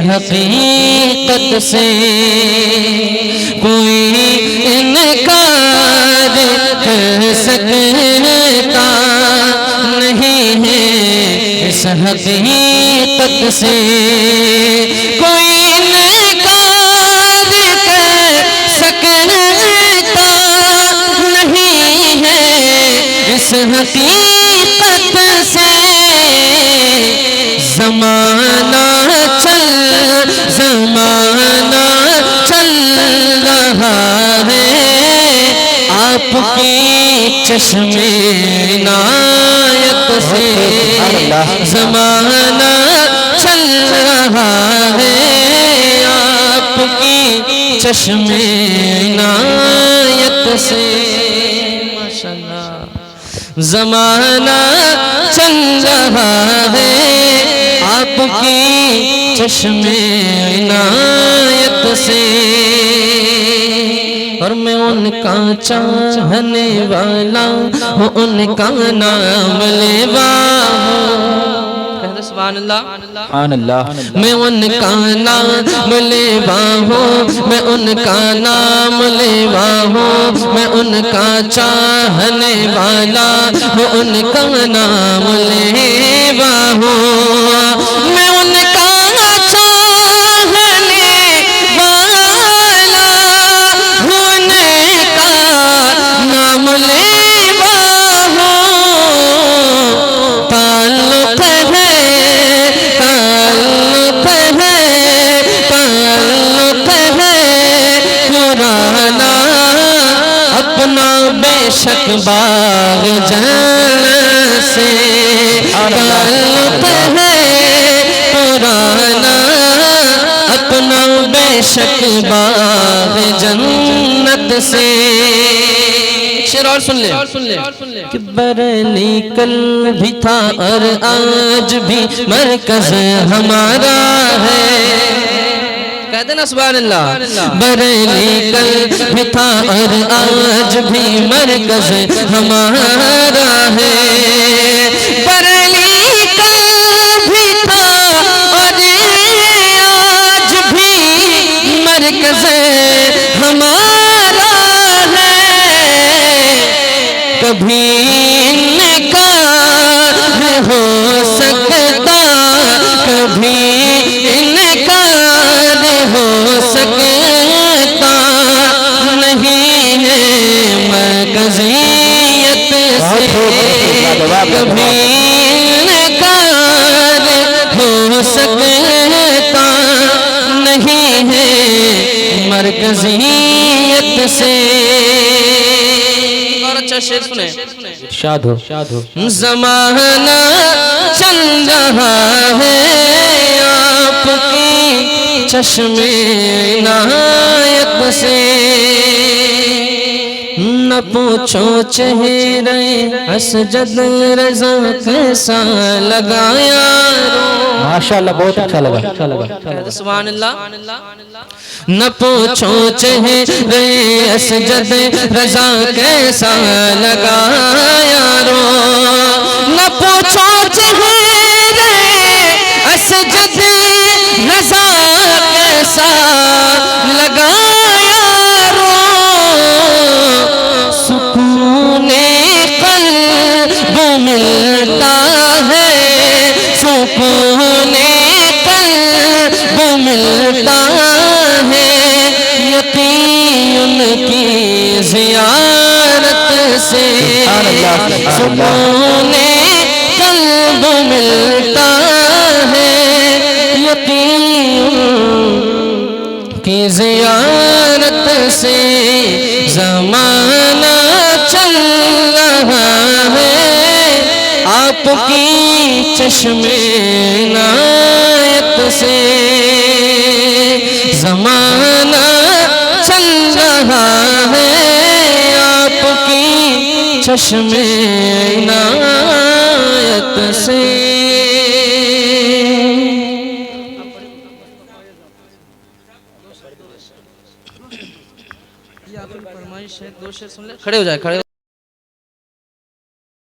حقیقت سے کوئی انکار کر سکتا نہیں ہے، اس حقیقت سے کوئی انکار کر سکتا نہیں ہے، اس حقیقت سے زمانہ چل رہا ہے، آپ کی چشم عنایت سے زمانہ چل رہا ہے، آپ کی چشم عنایت سے ماشاءاللہ زمانہ چل رہا ہے، آپ کی چشم عنایت سے، اور میں ان کا چاہنے والا ہوں، ان کا نام لیوا ہوں، سبحان اللہ سبحان اللہ، میں ان کا نام لیوا ہوں، میں ان کا نام لیوا ہوں، میں ان کا چاہنے والا ہوں، ان کا نام لیوا ہوں، میں ان کا چاہنے والا ہوں، ان کا نام لیوا ہوں، تعلق ہے پرانا اپنا بے شک باغ جنت سے، تعلق ہے پرانا اپنا بے شک باغ جنت سے، شعر اور سن لے کہ بریلی کل بھی تھا اور آج بھی مرکز ہمارا ہے، کہتے نا سبحان اللہ، بریلی کل بھی تھا اور آج بھی مرکز ہمارا ہے، بریلی کل بھی تھا اور آج بھی مرکز ہمارا ہے، کبھی انکار ہو سکتا، کبھی انکار ہو سکتا نہیں ہے، مرکزیت سے کبھی انکار ہو سکتا نہیں ہے، مرکزیت سے، اچھا شعر سنیں، ارشاد ہو زمانہ چل رہا ہے، آپ کی چشم عنایت سے، نہ پوچھو چہرے اسجد رضا کیسا لگایا، ماشاءاللہ بہت اچھا لگا سبحان اللہ، نہ پوچھو چہرے اسجد رضا کیسا لگایا رو، نہ پوچھو چہرے اسجد رضا کیسا لگایا رو، سکون قلب ملتا ہے، سکون قلب ملتا ہے، یقین کی زیارت سے، سکون قلب ملتا ہے، یقین کی زیارت سے، زمانہ چل رہا ہے، آپ کی چشم عنایت سے، زمانہ چل رہا ہے، آپ کی چشم عنایت سے، یہ آپ کی فرمائش ہے، دو شعر سن لیں، کھڑے ہو جائے، کھڑے